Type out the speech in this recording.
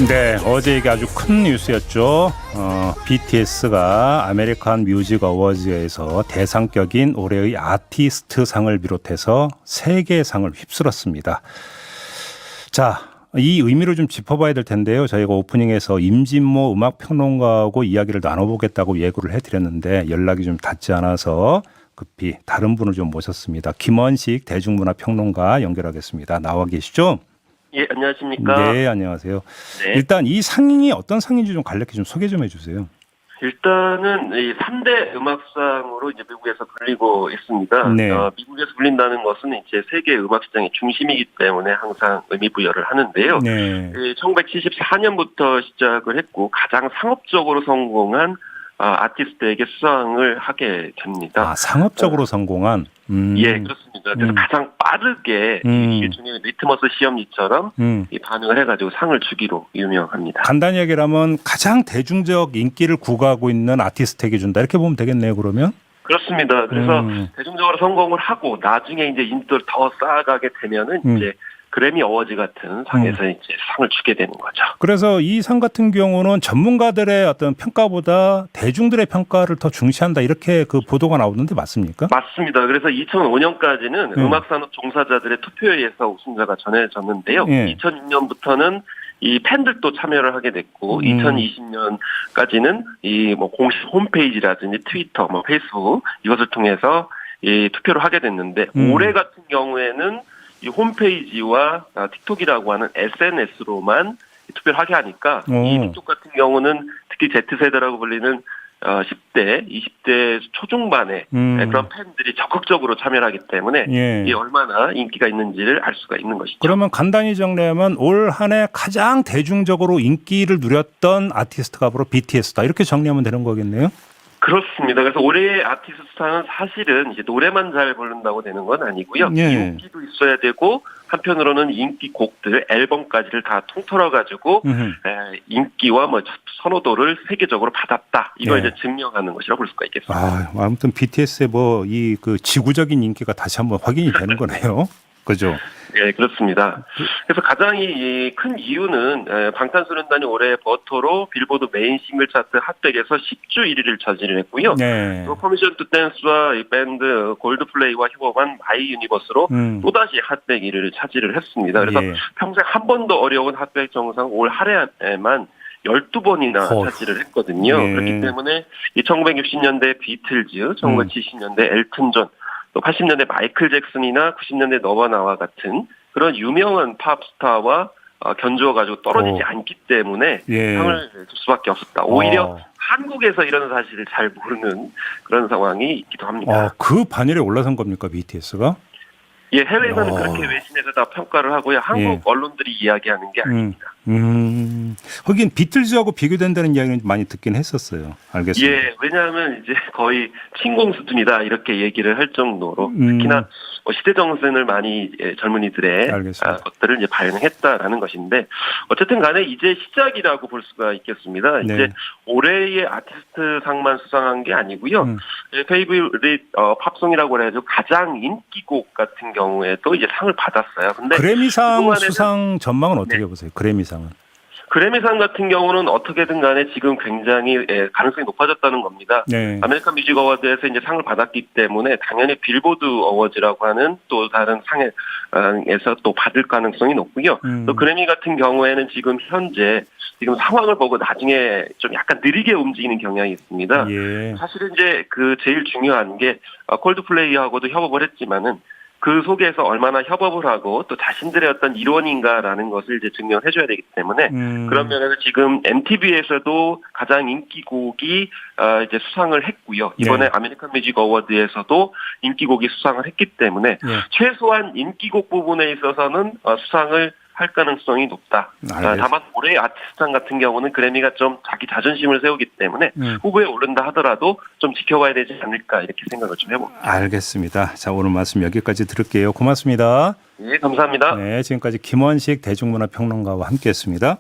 네, 어제 이게 아주 큰 뉴스였죠. BTS가 아메리칸 뮤직 어워즈에서 대상격인 올해의 아티스트 상을 비롯해서 3개의 상을 휩쓸었습니다. 자, 이 의미를 좀 짚어봐야 될 텐데요. 저희가 오프닝에서 임진모 음악평론가하고 이야기를 나눠보겠다고 예고를 해드렸는데 연락이 좀 닿지 않아서 급히 다른 분을 좀 모셨습니다. 김원식 대중문화평론가 연결하겠습니다. 나와 계시죠? 예, 안녕하십니까. 네, 안녕하세요. 네. 일단 이 상이 어떤 상인지 좀 간략히 좀 소개 좀 해주세요. 일단은 이 3대 음악상으로 이제 미국에서 불리고 있습니다. 네. 미국에서 불린다는 것은 이제 세계 음악 시장의 중심이기 때문에 항상 의미 부여를 하는데요. 네. 1974년부터 시작을 했고 가장 상업적으로 성공한 아티스트에게 수상을 하게 됩니다. 아, 상업적으로 성공한. 예, 그렇습니다. 그래서 가장 빠르게 일종의 리트머스 시험지처럼 이 반응을 해가지고 상을 주기로 유명합니다. 간단히 얘기하면 가장 대중적 인기를 구가하고 있는 아티스트에게 준다 이렇게 보면 되겠네요. 그러면. 그렇습니다. 그래서 대중적으로 성공을 하고 나중에 이제 인기를 더 쌓아가게 되면은 이제 그래미 어워즈 같은 상에서 이제 상을 주게 되는 거죠. 그래서 이 상 같은 경우는 전문가들의 어떤 평가보다 대중들의 평가를 더 중시한다 이렇게 그 보도가 나오는데 맞습니까? 맞습니다. 그래서 2005년까지는 음악산업 종사자들의 투표에 의해서 우승자가 정해졌는데요. 2006년부터는 이 팬들도 참여를 하게 됐고 2020년까지는 이 뭐 공식 홈페이지라든지 트위터, 뭐 페이스북 이것을 통해서 이 투표를 하게 됐는데 올해 같은 경우에는 이 홈페이지와 틱톡이라고 하는 SNS로만 투표를 하게 하니까 이 틱톡 같은 경우는 특히 Z세대라고 불리는 10대, 20대 초중반의 그런 팬들이 적극적으로 참여를 하기 때문에 이 얼마나 인기가 있는지를 알 수가 있는 것이죠. 그러면 간단히 정리하면 올 한 해 가장 대중적으로 인기를 누렸던 아티스트가 바로 BTS다 이렇게 정리하면 되는 거겠네요? 그렇습니다. 그래서 올해의 아티스트상은 사실은 이제 노래만 잘 부른다고 되는 건 아니고요. 인기도 있어야 되고 한편으로는 인기 곡들, 앨범까지를 다 통틀어가지고 인기와 뭐 선호도를 세계적으로 받았다. 이걸 이제 증명하는 것이라고 볼 수가 있겠습니다. 아무튼 BTS의 뭐 이 그 지구적인 인기가 다시 한번 확인이 되는 거네요. 그죠? 네, 그렇습니다. 그래서 가장 큰 이유는 방탄소년단이 올해 버터로 빌보드 메인 싱글 차트 핫백에서 10주 1위를 차지를 했고요. 또 퍼미션 투 댄스와 이 밴드 골드플레이와 협업한 마이 유니버스로 또다시 핫백 1위를 차지를 했습니다. 그래서 평생 한 번도 어려운 핫백 정상 올 한 해에만 12번이나 차지를 했거든요. 그렇기 때문에 1960년대 비틀즈, 1970년대 엘튼 존, 또 80년대 마이클 잭슨이나 90년대 너바나와 같은 그런 유명한 팝스타와 견주어가지고 떨어지지 않기 때문에 상을 줄 수밖에 없었다. 오히려 한국에서 이런 사실을 잘 모르는 그런 상황이 있기도 합니다. 그 반열에 올라선 겁니까 BTS가? 예, 해외에서는 그렇게 외신에서 다 평가를 하고요. 한국 언론들이 이야기하는 게 아닙니다. 하긴 비틀즈하고 비교된다는 이야기는 많이 듣긴 했었어요. 알겠습니다. 예, 왜냐하면 이제 거의 친공 수준이다 이렇게 얘기를 할 정도로 특히나 시대 정신을 많이 젊은이들의 것들을 이제 반영했다라는 것인데 어쨌든 간에 이제 시작이라고 볼 수가 있겠습니다. 이제 올해의 아티스트 상만 수상한 게 아니고요. 페이보릿 팝송이라고 해가지고 가장 인기곡 같은 경우에도 이제 상을 받았어요. 근데 그래미상 수상 전망은 어떻게 보세요? 그래미상은? 그래미상 같은 경우는 어떻게든 간에 지금 굉장히 가능성이 높아졌다는 겁니다. 아메리칸 뮤직 어워드에서 이제 상을 받았기 때문에 당연히 빌보드 어워즈라고 하는 또 다른 상에서 또 받을 가능성이 높고요. 또 그래미 같은 경우에는 지금 현재 지금 상황을 보고 나중에 좀 약간 느리게 움직이는 경향이 있습니다. 사실은 이제 그 제일 중요한 게 콜드플레이하고도 협업을 했지만은 그 속에서 얼마나 협업을 하고 또 자신들의 어떤 일원인가라는 것을 이제 증명해 줘야 되기 때문에 그런 면에서 지금 MTV에서도 가장 인기곡이 이제 수상을 했고요. 이번에 아메리칸 뮤직 어워드에서도 인기곡이 수상을 했기 때문에 최소한 인기곡 부분에 있어서는 수상을 할 가능성이 높다. 다만 올해 아티스트상 같은 경우는 그래미가 좀 자기 자존심을 세우기 때문에 후보에 오른다 하더라도 좀 지켜봐야 되지 않을까 이렇게 생각을 좀 해봅니다. 알겠습니다. 자, 오늘 말씀 여기까지 들을게요. 고맙습니다. 예, 감사합니다. 네, 지금까지 김원식 대중문화평론가와 함께했습니다.